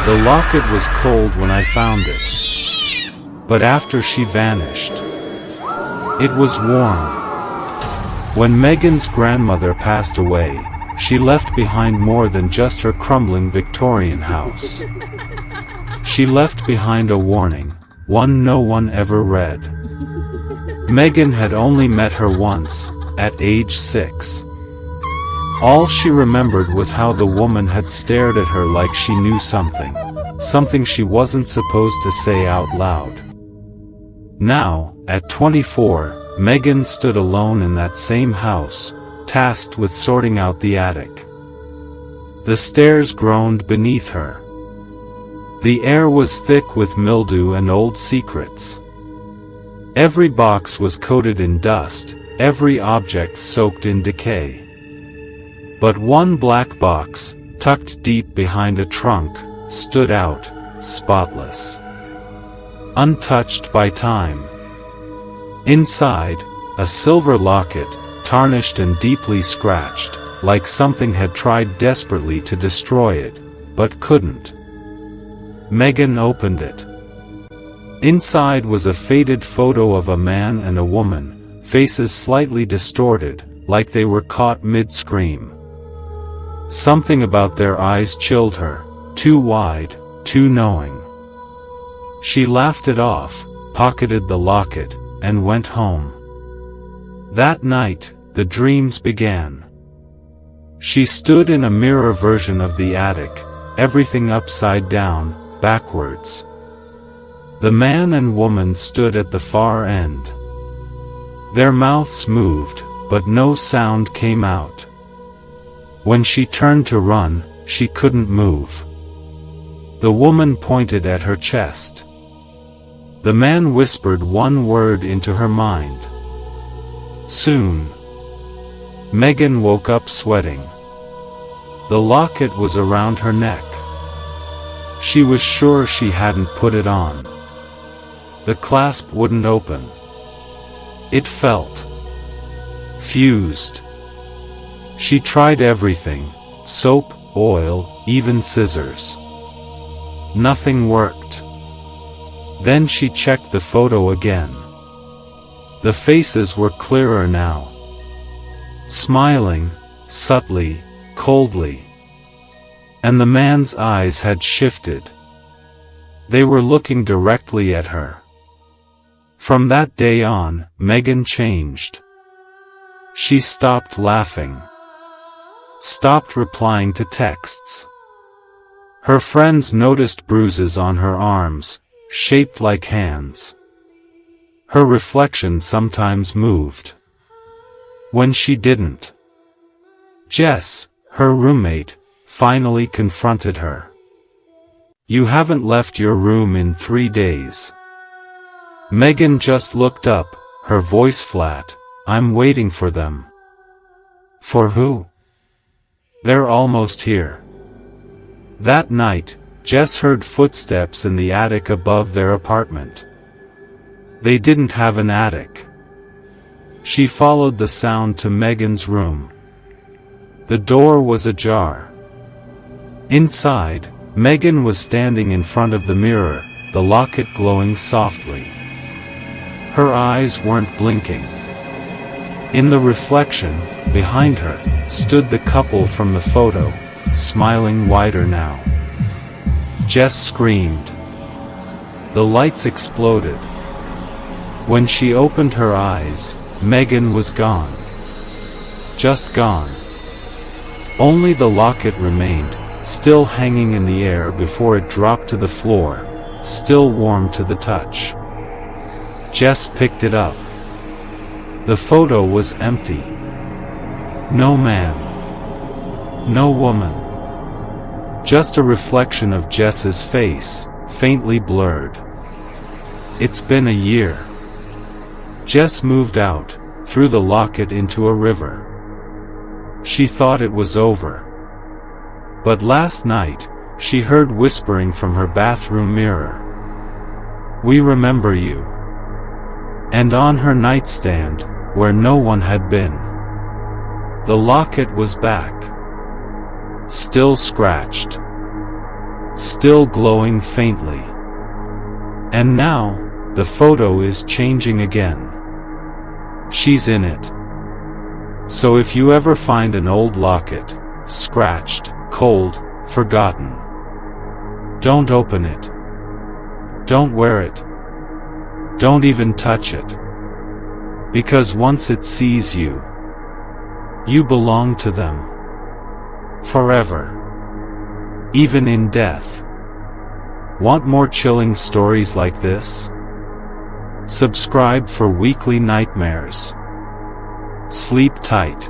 The locket was cold when I found it. But after she vanished, it was warm. When Megan's grandmother passed away, she left behind more than just her crumbling Victorian house. She left behind a warning, one no one ever read. Megan had only met her once, at age 6. All she remembered was how the woman had stared at her like she knew something she wasn't supposed to say out loud. Now, at 24, Megan stood alone in that same house, tasked with sorting out the attic. The stairs groaned beneath her. The air was thick with mildew and old secrets. Every box was coated in dust, every object soaked in decay. But one black box, tucked deep behind a trunk, stood out, spotless, untouched by time. Inside, a silver locket, tarnished and deeply scratched, like something had tried desperately to destroy it, but couldn't. Megan opened it. Inside was a faded photo of a man and a woman, faces slightly distorted, like they were caught mid-scream. Something about their eyes chilled her, too wide, too knowing. She laughed it off, pocketed the locket, and went home. That night, the dreams began. She stood in a mirror version of the attic, everything upside down, backwards. The man and woman stood at the far end. Their mouths moved, but no sound came out. When she turned to run, she couldn't move. The woman pointed at her chest. The man whispered one word into her mind. Soon. Megan woke up sweating. The locket was around her neck. She was sure she hadn't put it on. The clasp wouldn't open. It felt fused. She tried everything, soap, oil, even scissors. Nothing worked. Then she checked the photo again. The faces were clearer now. Smiling, subtly, coldly. And the man's eyes had shifted. They were looking directly at her. From that day on, Megan changed. She stopped laughing. Stopped replying to texts. Her friends noticed bruises on her arms, shaped like hands. Her reflection sometimes moved. When she didn't, Jess, her roommate, finally confronted her. "You haven't left your room in 3 days." Megan just looked up, her voice flat. "I'm waiting for them." "For who?" "They're almost here." That night, Jess heard footsteps in the attic above their apartment. They didn't have an attic. She followed the sound to Megan's room. The door was ajar. Inside, Megan was standing in front of the mirror, the locket glowing softly. Her eyes weren't blinking. In the reflection, behind her, stood the couple from the photo, smiling wider now. Jess screamed. The lights exploded. When she opened her eyes, Megan was gone. Just gone. Only the locket remained, still hanging in the air before it dropped to the floor, still warm to the touch. Jess picked it up. The photo was empty. No man. No woman. Just a reflection of Jess's face, faintly blurred. It's been a year. Jess moved out, threw the locket into a river. She thought it was over. But last night, she heard whispering from her bathroom mirror. "We remember you." And on her nightstand, where no one had been, the locket was back. Still scratched. still glowing faintly. And now, the photo is changing again. She's in it. So if you ever find an old locket, scratched, cold, forgotten, don't open it. Don't wear it. Don't even touch it. Because once it sees you, you belong to them. Forever. Even in death. Want more chilling stories like this? Subscribe for weekly nightmares. Sleep tight.